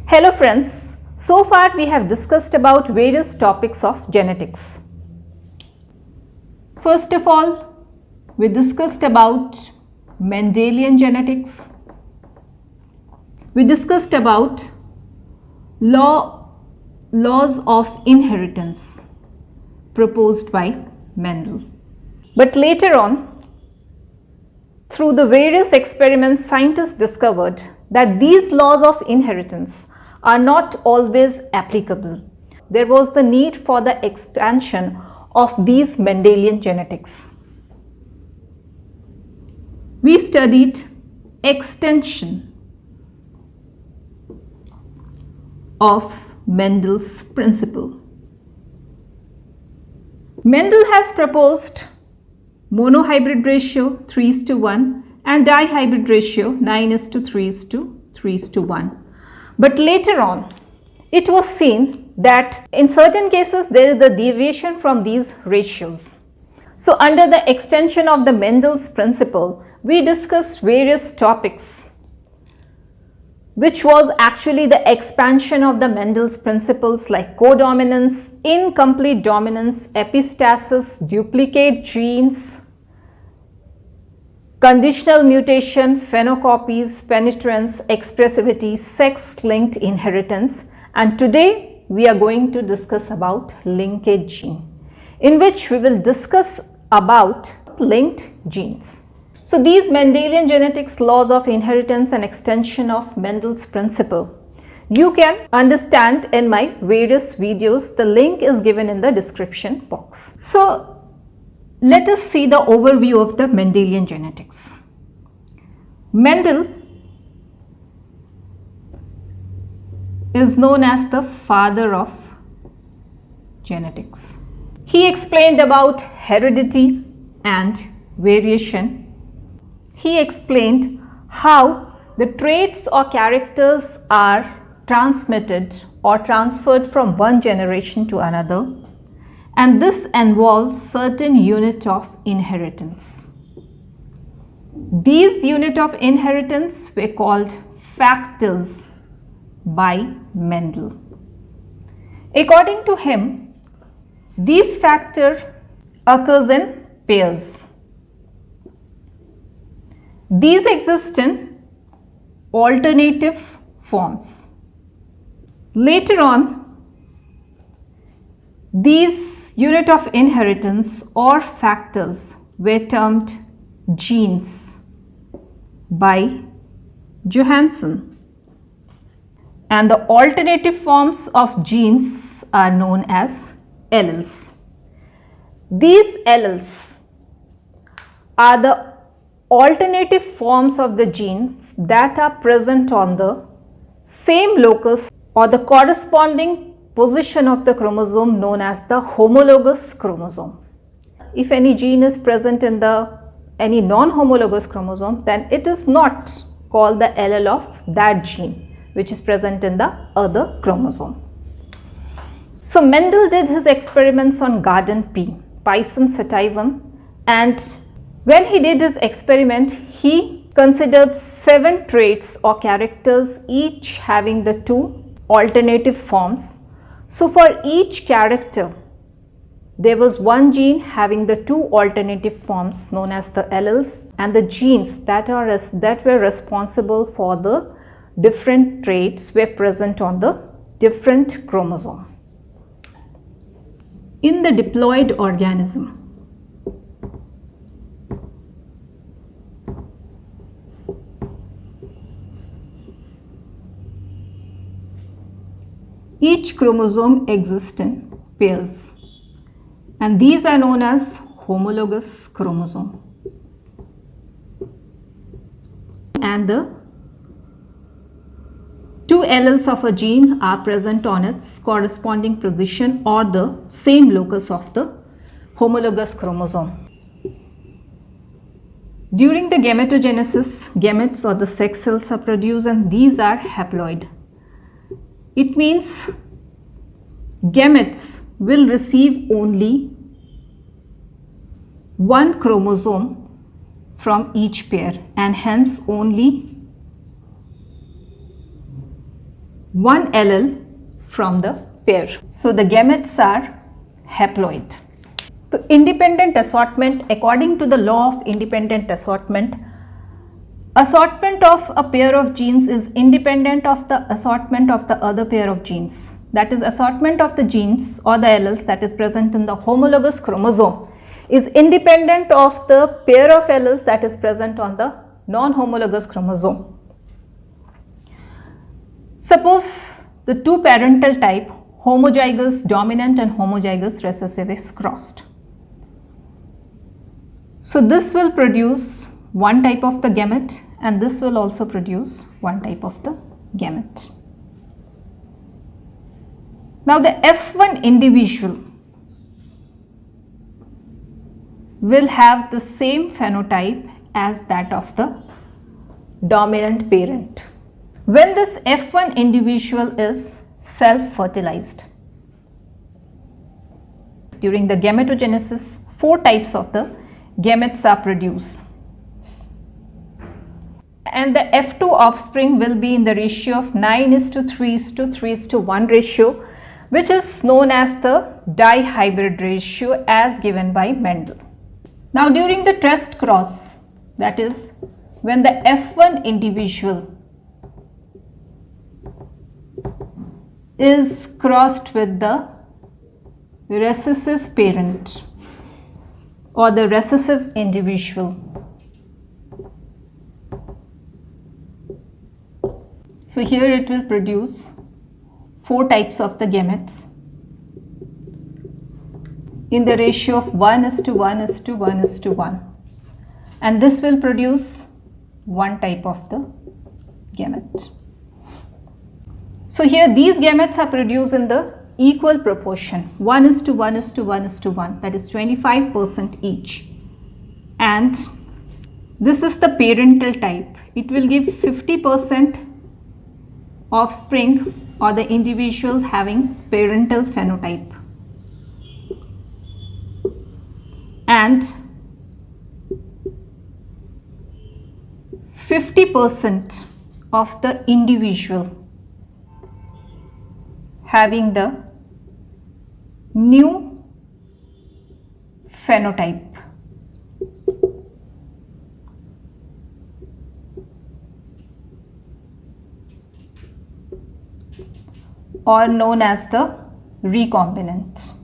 Hello friends, so far we have discussed about various topics of genetics. First of all, we discussed about Mendelian genetics. We discussed about laws of inheritance proposed by Mendel. But later on, through the various experiments, scientists discovered that these laws of inheritance are not always applicable. There was the need for the expansion of these Mendelian genetics. We studied extension of Mendel's principle. Mendel has proposed monohybrid ratio 3:1 and dihybrid ratio 9:3:3:1. But later on, it was seen that in certain cases there is a deviation from these ratios. So under the extension of the Mendel's principle, we discussed various topics, which was actually the expansion of the Mendel's principles like codominance, incomplete dominance, epistasis, duplicate genes, conditional mutation, phenocopies, penetrance, expressivity, sex-linked inheritance, and today we are going to discuss about linkage gene, in which we will discuss about linked genes. So these Mendelian genetics, laws of inheritance and extension of Mendel's principle, you can understand in my various videos. The link is given in the description box. So let us see the overview of the Mendelian genetics. Mendel is known as the father of genetics. He explained about heredity and variation. He explained how the traits or characters are transmitted or transferred from one generation to another, and this involves certain unit of inheritance. These unit of inheritance were called factors by Mendel. According to him, these factors occurs in pairs. These exist in alternative forms. Later on, these unit of inheritance or factors were termed genes by Johansen, and the alternative forms of genes are known as alleles. These alleles are the alternative forms of the genes that are present on the same locus or the corresponding position of the chromosome known as the homologous chromosome. If any gene is present in any non-homologous chromosome, then it is not called the allele of that gene which is present in the other chromosome. So Mendel did his experiments on garden pea, Pisum sativum, and when he did his experiment, he considered 7 traits or characters, each having the 2 alternative forms. So for each character, there was one gene having the 2 alternative forms known as the alleles, and the genes that were responsible for the different traits were present on the different chromosome. In the diploid organism, each chromosome exists in pairs, and these are known as homologous chromosome. And the 2 alleles of a gene are present on its corresponding position or the same locus of the homologous chromosome. During the gametogenesis, gametes or the sex cells are produced, and these are haploid. It means gametes will receive only one chromosome from each pair, and hence only one allele from the pair. So the gametes are haploid. So independent assortment, according to the law of independent assortment, assortment of a pair of genes is independent of the assortment of the other pair of genes. That is, assortment of the genes or the alleles that is present in the homologous chromosome is independent of the pair of alleles that is present on the non-homologous chromosome. Suppose the two parental type, homozygous dominant and homozygous recessive, is crossed. So this will produce one type of the gamete and this will also produce one type of the gamete. Now the F1 individual will have the same phenotype as that of the dominant parent. When this F1 individual is self-fertilized, during the gametogenesis, 4 types of the gametes are produced. And the F2 offspring will be in the ratio of 9:3:3:1 ratio, which is known as the dihybrid ratio as given by Mendel. Now during the test cross, that is when the F1 individual is crossed with the recessive parent or the recessive individual. So here it will produce 4 types of the gametes in the ratio of 1:1:1:1, and this will produce one type of the gamete. So here these gametes are produced in the equal proportion, 1:1:1:1, that is 25% each, and this is the parental type. It will give 50% offspring or the individual having parental phenotype, and 50% of the individual having the new phenotype. Or known as the recombinant.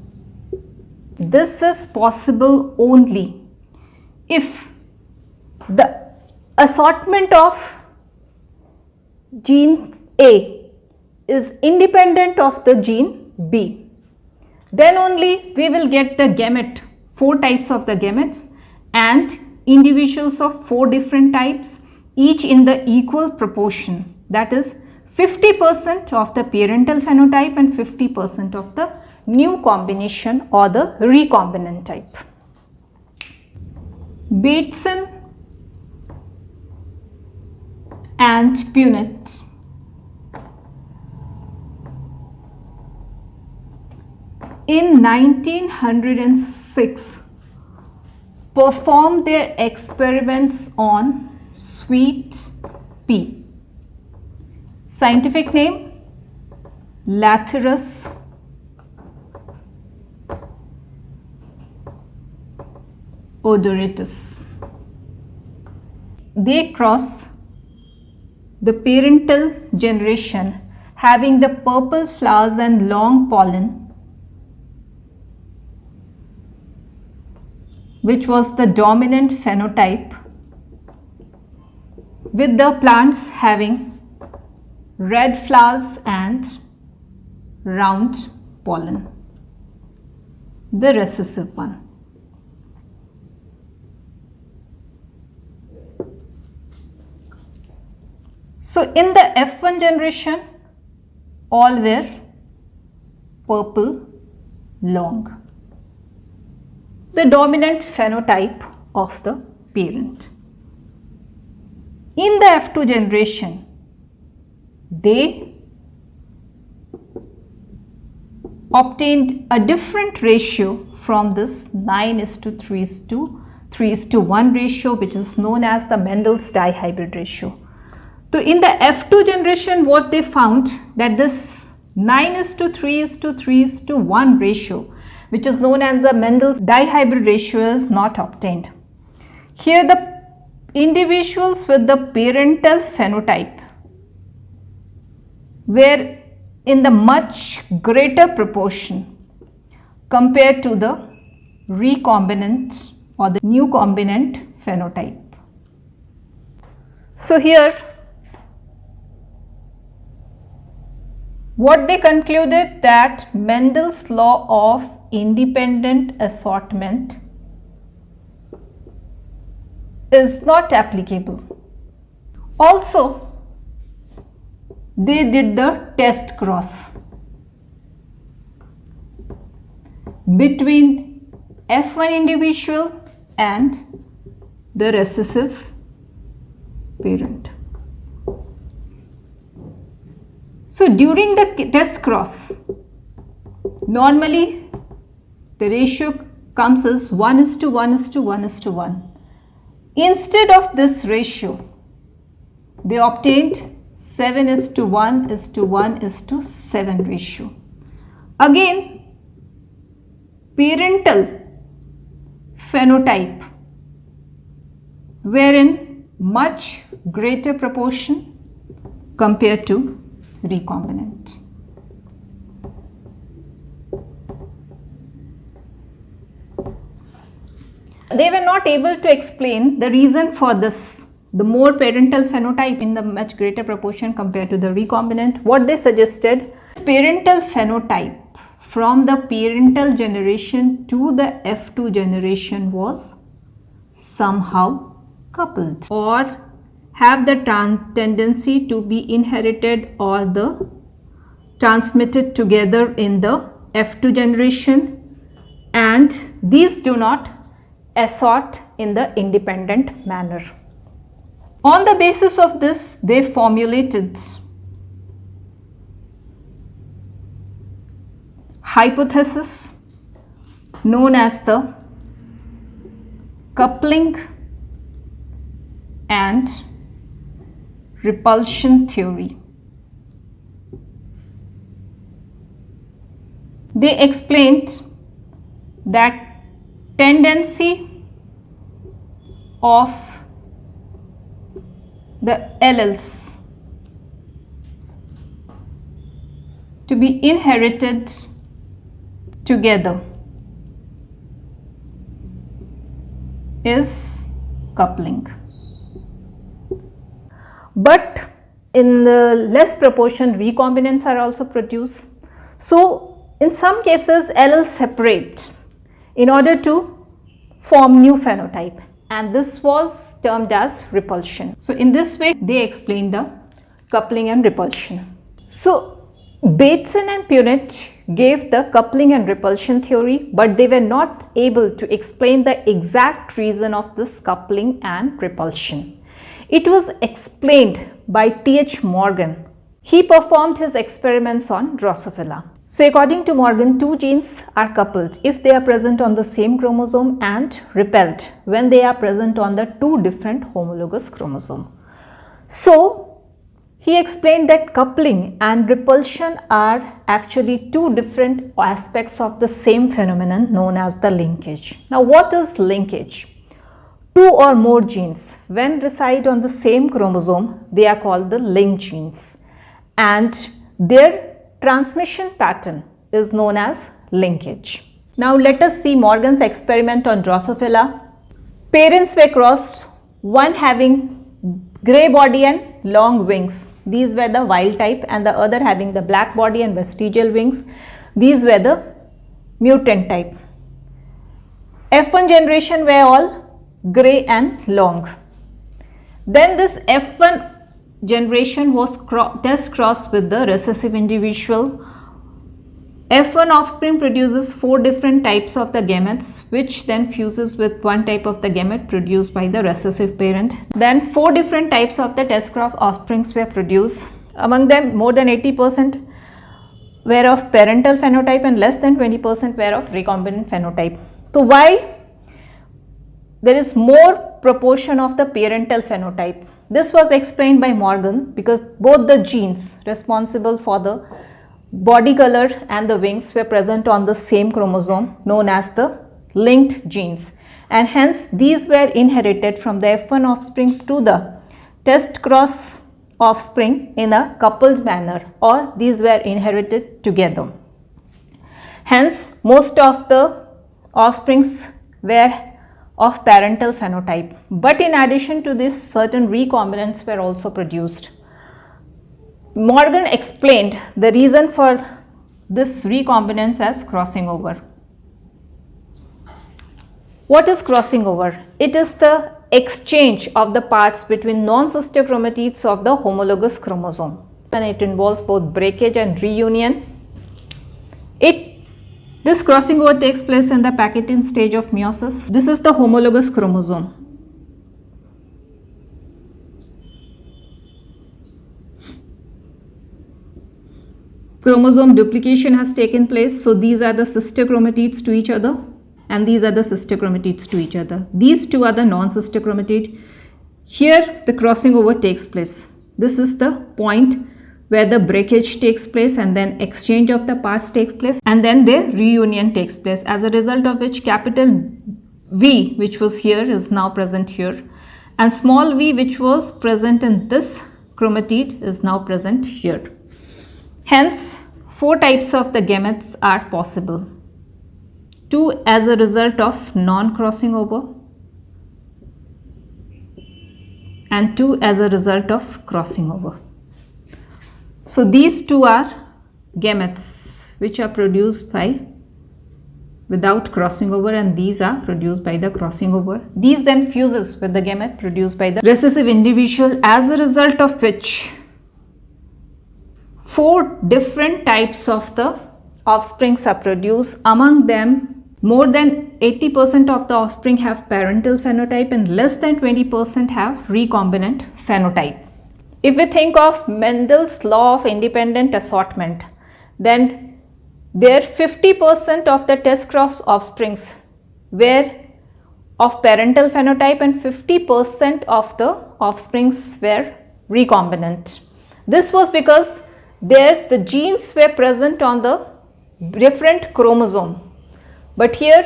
This is possible only if the assortment of gene A is independent of the gene B. Then only we will get the gamete, 4 types of the gametes and individuals of 4 different types, each in the equal proportion, that is 50% of the parental phenotype and 50% of the new combination or the recombinant type. Bateson and Punnet in 1906 performed their experiments on sweet pea. Scientific name Lathyrus odoratus. They cross the parental generation having the purple flowers and long pollen, which was the dominant phenotype, with the plants having red flowers and round pollen, the recessive one. So in the F1 generation, all were purple long, the dominant phenotype of the parent. In the F2 generation, they obtained a different ratio from this 9:3:1 ratio, which is known as the Mendel's dihybrid ratio. So in the F2 generation, what they found that this 9:3:3:1 ratio, which is known as the Mendel's dihybrid ratio, is not obtained. Here the individuals with the parental phenotype were in the much greater proportion compared to the recombinant or the new combinant phenotype. So here what they concluded that Mendel's law of independent assortment is not applicable. Also, they did the test cross between F1 individual and the recessive parent. So during the test cross, normally the ratio comes as 1:1:1:1. Instead of this ratio, they obtained 7:1:1:7 ratio. Again, parental phenotype were in much greater proportion compared to recombinant. They were not able to explain the reason for this, the more parental phenotype in the much greater proportion compared to the recombinant. What they suggested, parental phenotype from the parental generation to the F2 generation was somehow coupled or have the tendency to be inherited or the transmitted together in the F2 generation, and these do not assort in the independent manner. On the basis of this, they formulated hypothesis known as the coupling and repulsion theory. They explained that tendency of the alleles to be inherited together is coupling. But in the less proportion, recombinants are also produced. So in some cases, alleles separate in order to form new phenotype, and this was termed as repulsion. So in this way, they explain the coupling and repulsion. So Bateson and Punnet gave the coupling and repulsion theory, but they were not able to explain the exact reason of this coupling and repulsion. It was explained by T.H. Morgan. He performed his experiments on Drosophila. So according to Morgan, two genes are coupled if they are present on the same chromosome and repelled when they are present on the two different homologous chromosomes. So he explained that coupling and repulsion are actually two different aspects of the same phenomenon known as the linkage. Now what is linkage? Two or more genes, when reside on the same chromosome, they are called the linked genes, and their transmission pattern is known as linkage. Now let us see Morgan's experiment on Drosophila. Parents were crossed, one having grey body and long wings. These were the wild type, and the other having the black body and vestigial wings. These were the mutant type. F1 generation were all grey and long. Then this F1 generation was test crossed with the recessive individual. F1 offspring produces 4 different types of the gametes, which then fuses with one type of the gamete produced by the recessive parent. Then 4 different types of the test crossed offsprings were produced. Among them, more than 80% were of parental phenotype and less than 20% were of recombinant phenotype. So why there is more proportion of the parental phenotype? This was explained by Morgan because both the genes responsible for the body color and the wings were present on the same chromosome known as the linked genes, and hence these were inherited from the F1 offspring to the test cross offspring in a coupled manner, or these were inherited together. Hence, most of the offsprings were of parental phenotype, but in addition to this, certain recombinants were also produced. Morgan explained the reason for this recombinance as crossing over. What is crossing over? It is the exchange of the parts between non-sister chromatids of the homologous chromosome, and it involves both breakage and reunion. This crossing over takes place in the Paquetine stage of meiosis. This is the homologous chromosome. Chromosome duplication has taken place, so these are the sister chromatids to each other, and these are the sister chromatids to each other. These two are the non-sister chromatid. Here the crossing over takes place. This is the point where the breakage takes place, and then exchange of the parts takes place, and then their reunion takes place, as a result of which capital V, which was here, is now present here, and small v, which was present in this chromatid, is now present here. Hence, 4 types of the gametes are possible. 2 as a result of non-crossing over, and 2 as a result of crossing over. So these 2 are gametes which are produced by without crossing over, and these are produced by the crossing over. These then fuses with the gamete produced by the recessive individual, as a result of which 4 different types of the offsprings are produced. Among them, more than 80% of the offspring have parental phenotype and less than 20% have recombinant phenotype. If we think of Mendel's law of independent assortment, then there 50% of the test cross offsprings were of parental phenotype and 50% of the offsprings were recombinant. This was because there the genes were present on the different chromosome, but here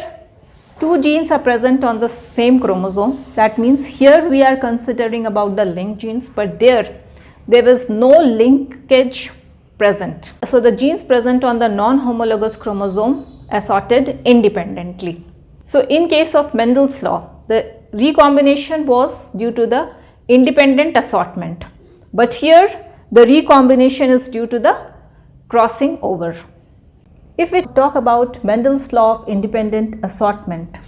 2 genes are present on the same chromosome. That means here we are considering about the linked genes, but there was no linkage present. So the genes present on the non-homologous chromosome assorted independently. So in case of Mendel's law, the recombination was due to the independent assortment, but here the recombination is due to the crossing over. If we talk about Mendel's law of independent assortment,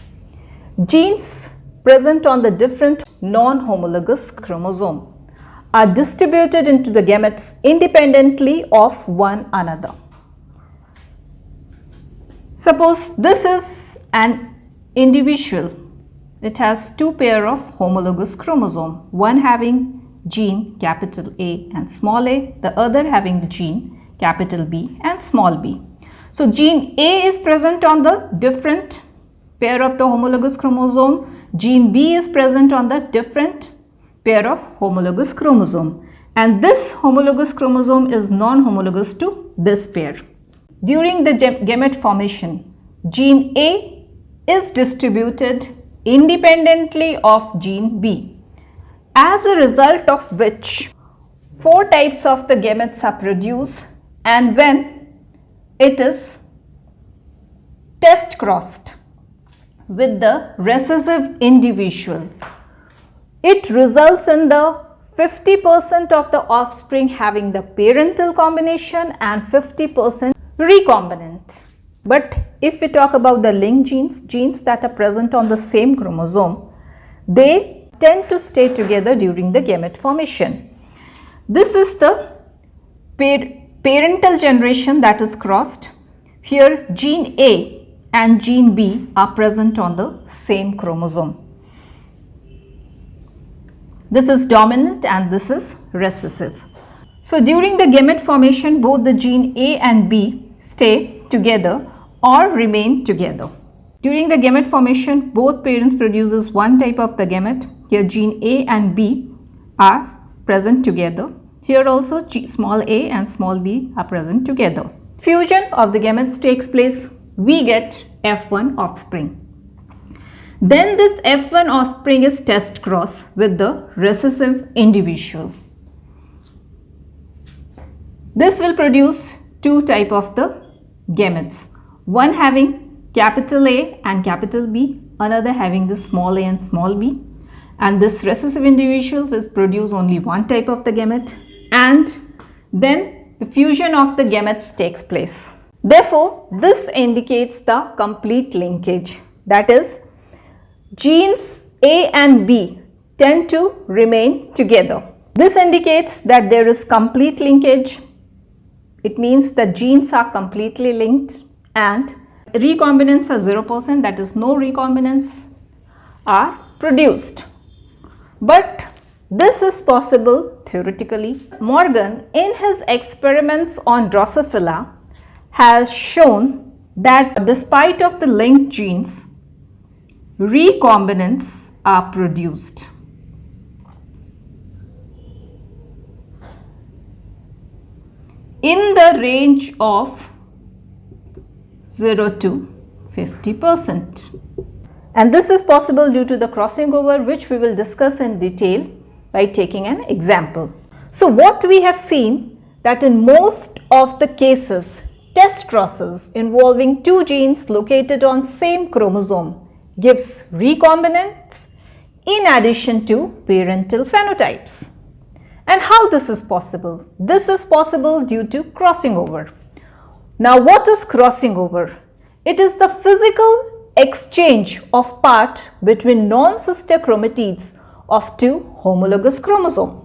genes present on the different non-homologous chromosome are distributed into the gametes independently of one another. Suppose this is an individual. It has 2 pair of homologous chromosome, one having gene capital A and small a, the other having the gene capital B and small b. So gene A is present on the different pair of the homologous chromosome, gene B is present on the different pair of homologous chromosome, and this homologous chromosome is non-homologous to this pair. During the gamete formation, gene A is distributed independently of gene B, as a result of which 4 types of the gametes are produced, and when it is test crossed with the recessive individual, it results in the 50% of the offspring having the parental combination and 50% recombinant. But if we talk about the linked genes, genes that are present on the same chromosome, they tend to stay together during the gamete formation. This is the parental generation that is crossed. Here gene A and gene B are present on the same chromosome. This is dominant and this is recessive. So during the gamete formation, both the gene A and B stay together or remain together. During the gamete formation, both parents produces one type of the gamete. Here gene A and B are present together. Here also small a and small b are present together. Fusion of the gametes takes place. We get F1 offspring. Then this F1 offspring is test cross with the recessive individual. This will produce two type of the gametes. One having capital A and capital B, another having the small a and small b. And this recessive individual will produce only one type of the gamete, and then the fusion of the gametes takes place. Therefore, this indicates the complete linkage. That is, genes A and B tend to remain together. This indicates that there is complete linkage. It means the genes are completely linked and recombinants are 0%, that is no recombinants are produced. But this is possible theoretically. Morgan, in his experiments on Drosophila, has shown that despite of the linked genes, recombinants are produced. In the range of 0 to 50%. And this is possible due to the crossing over, which we will discuss in detail by taking an example. So what we have seen that in most of the cases, test crosses involving two genes located on same chromosome gives recombinants in addition to parental phenotypes. And how this is possible? This is possible due to crossing over. Now what is crossing over? It is the physical exchange of part between non-sister chromatids of two homologous chromosomes.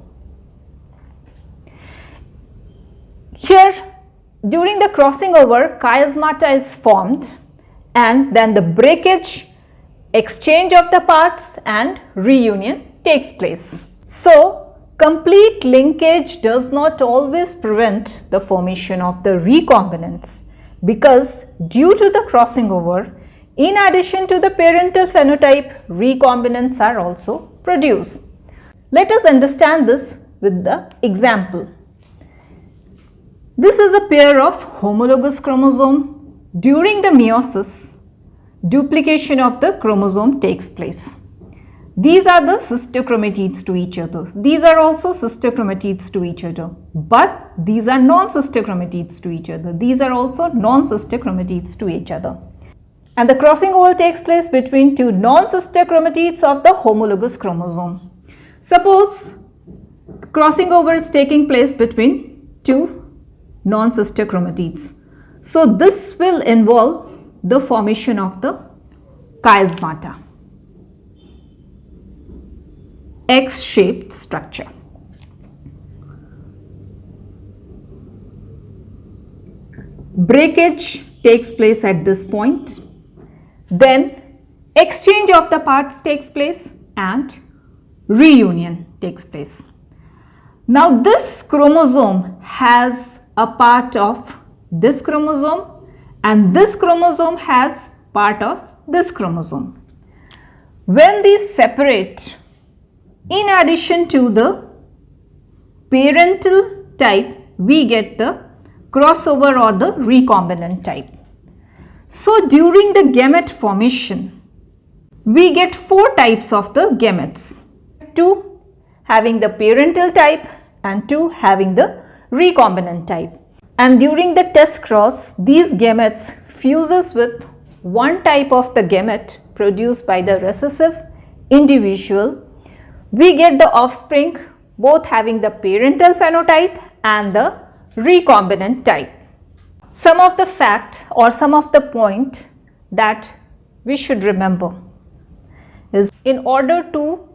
Here, during the crossing over, chiasmata is formed and then the breakage, exchange of the parts and reunion takes place. So, complete linkage does not always prevent the formation of the recombinants, because due to the crossing over, in addition to the parental phenotype, recombinants are also produced. Let us understand this with the example. This is a pair of homologous chromosome. During the meiosis, duplication of the chromosome takes place. These are the sister chromatids to each other. These are also sister chromatids to each other. But these are non-sister chromatids to each other. These are also non-sister chromatids to each other. And the crossing over takes place between two non-sister chromatids of the homologous chromosome. Suppose crossing over is taking place between two non-sister chromatids. So this will involve the formation of the chiasmata, X-shaped structure. Breakage takes place at this point. Then exchange of the parts takes place and reunion takes place. Now this chromosome has a part of this chromosome and this chromosome has part of this chromosome. When these separate, in addition to the parental type, we get the crossover or the recombinant type. So during the gamete formation, we get four types of the gametes. Two having the parental type and two having the recombinant type. And during the test cross, these gametes fuses with one type of the gamete produced by the recessive individual. We get the offspring both having the parental phenotype and the recombinant type. Some of the facts or some of the point that we should remember is, in order to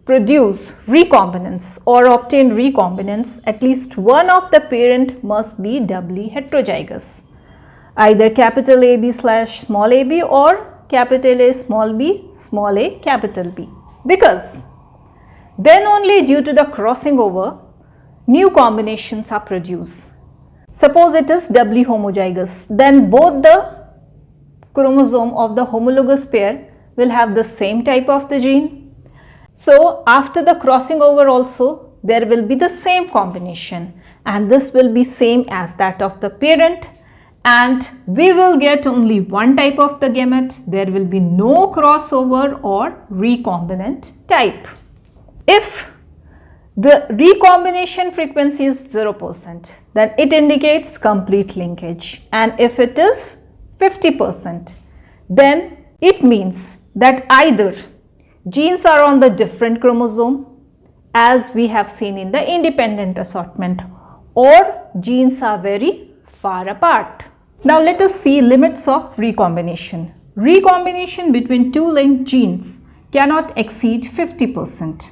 produce recombinants or obtain recombinants, at least one of the parent must be doubly heterozygous, either capital AB slash small ab or capital A small b small a capital B, because then only due to the crossing over new combinations are produced. Suppose it is doubly homozygous, then both the chromosome of the homologous pair will have the same type of the gene, So after the crossing over also, there will be the same combination, and this will be same as that of the parent, and we will get only one type of the gamete. There will be no crossover or recombinant type. If the recombination frequency is 0%, then it indicates complete linkage, and if it is 50%, then it means that either genes are on the different chromosome as we have seen in the independent assortment, or genes are very far apart. Now let us see limits of recombination. Recombination between two linked genes cannot exceed 50%.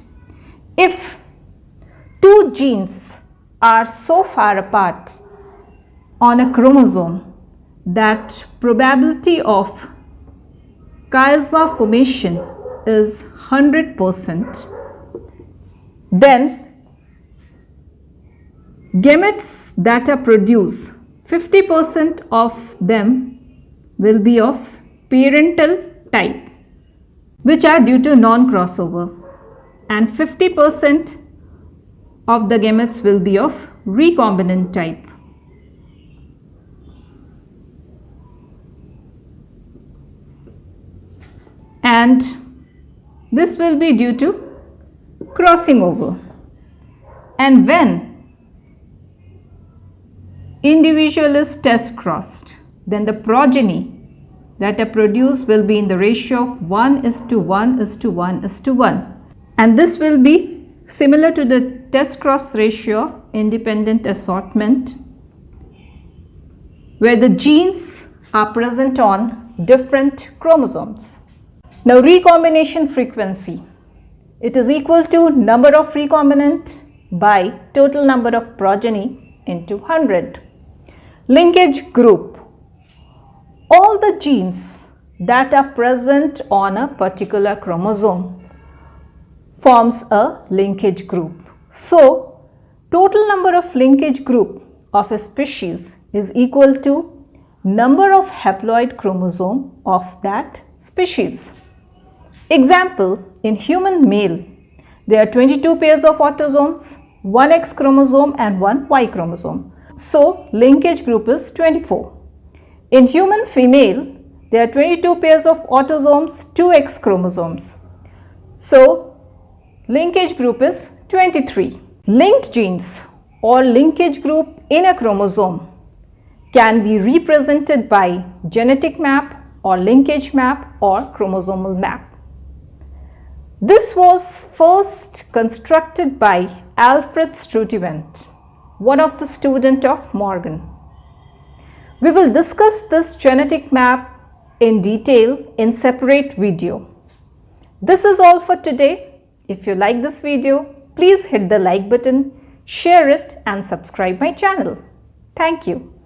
If two genes are so far apart on a chromosome that probability of chiasma formation is 100%, then gametes that are produced, 50% of them will be of parental type, which are due to non-crossover, and 50% of the gametes will be of recombinant type. And this will be due to crossing over. And when individual is test crossed, then the progeny that are produced will be in the ratio of 1:1:1:1:1. And this will be similar to the test cross ratio of independent assortment, where the genes are present on different chromosomes. Now recombination frequency, it is equal to number of recombinant by total number of progeny into 100. Linkage group, all the genes that are present on a particular chromosome forms a linkage group. So total number of linkage group of a species is equal to number of haploid chromosome of that species. Example, in human male, there are 22 pairs of autosomes, 1 X chromosome and 1 Y chromosome. So linkage group is 24. In human female, there are 22 pairs of autosomes, 2 X chromosomes. So linkage group is 23. Linked genes or linkage group in a chromosome can be represented by genetic map or linkage map or chromosomal map. This was first constructed by Alfred Sturtevant, one of the student of Morgan. We will discuss this genetic map in detail in separate video. This is all for today. If you like this video, please hit the like button, share it and subscribe my channel. Thank you.